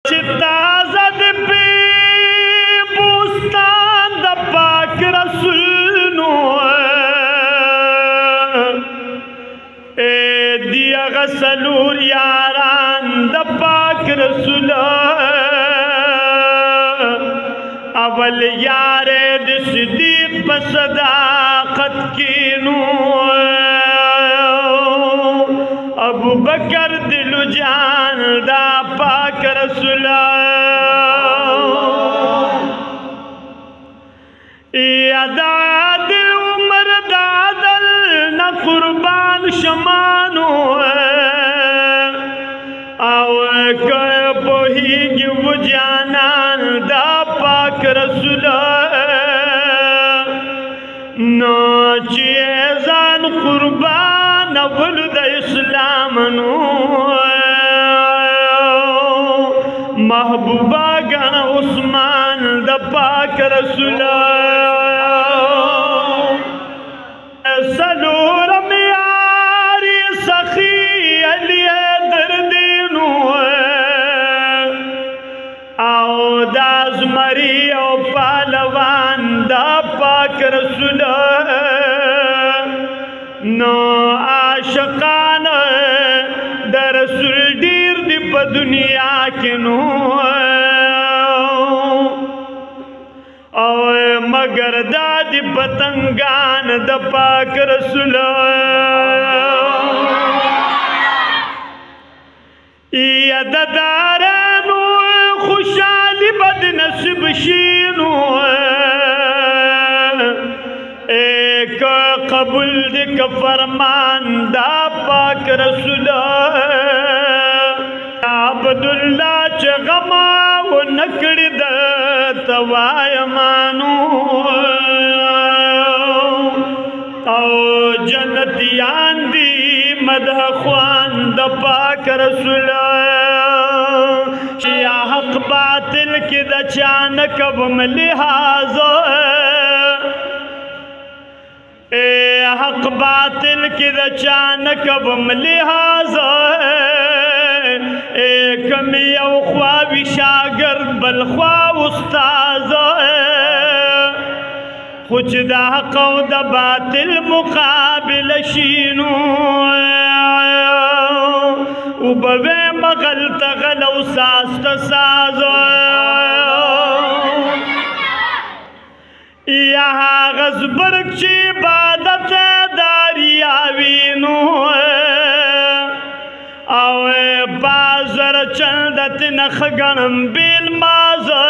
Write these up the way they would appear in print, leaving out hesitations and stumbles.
تازه د پی بوستان د پاک رسول نو دی غسلور یاران د پاک رسول اول یار د صدیق په صداقت کې نو ابو بکر دلو جان دا پاک رسول یادا دل عمر دادل نہ قربان شمانو او کہ پوہیگی وہ جانان دا پاک رسول نو چیزان قربان ولد اسلام نو محبوبہ گن عثمان دا پاک رسول سلورم یاری سخی علی دردینو او داز مری او پالوان دا پاک رسول نو عاشقان دا رسول دیر دی پا دنیا کے نو او مگر دا دی پتنگان دا پاک رسول یا دا دارانو خوشالی بد نصب شینو ایک قبول دک فرمان دا پاک رسول عبداللہ چه غما و نکڑی دا توائی مانو او جنتیان دی مدح خوان دا پاک رسول یا حق باطل کی دا چانکب ملحاظو حق باطل کی دا چانکب ملحاظو کمی او خواوی شاگرد بلخواو استازو خوچ دا حق و دا باطل مقابل شینو او بوے مغلط غلو ساست سازو یہاں غزبرگ چی عبادت داری آوینو او بازر چندت نخگنم بیل مازو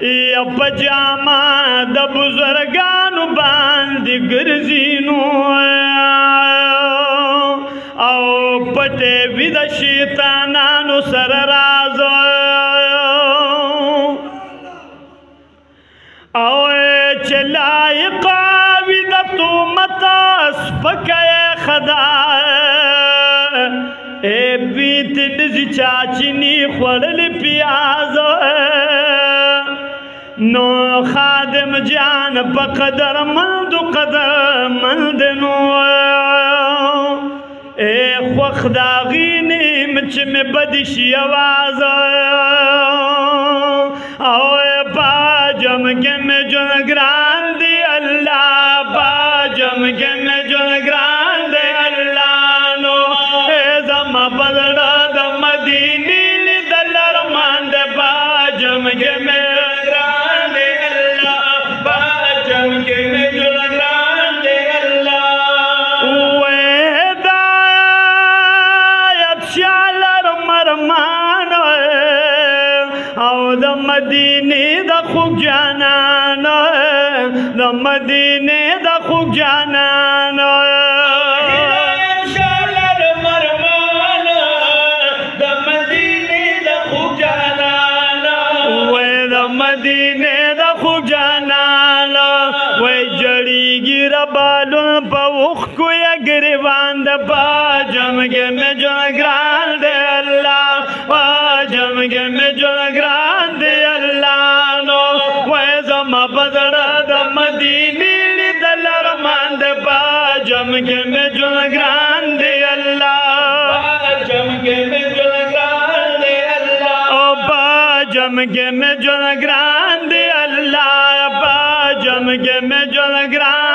یا پجاما دا بزرگانو باندی گرزینو او پتے وید شیطانانو سر رازو او چلائی قاوی دا تو متاس پکے خدا اے بیت نزی چاچنی خورل پیازو نو خادم جان پا قدر مند قدر مند نو اے خوخ داغینی مچ میں بدشی آواز او باجم کے میں جو نگران دی اللہ باجم کے میں جو نگران دی اللہ نو اے زمان بدڑا دا مدینی لی دلر ماند باجم کے میں مدینے دا خوب جانانا دا مدینے دا خوب جانانا شالر مرمانا دا مدینے دا خوب جانانا وے دا مدینے دا خوب جانانا وے جڑی گیرہ بالون پا وخ کو یا گریبان دا باجم گے میں جو نگران دے اللہ باجم گے میں جو نگران دے اللہ نو ویزم بدر دا مدینی لی دلر ماند باجم گے میں جو نگران دے اللہ باجم گے میں جو نگران जम के में जो ग्रांद अल्लाह पा जम के में जो ग्रांद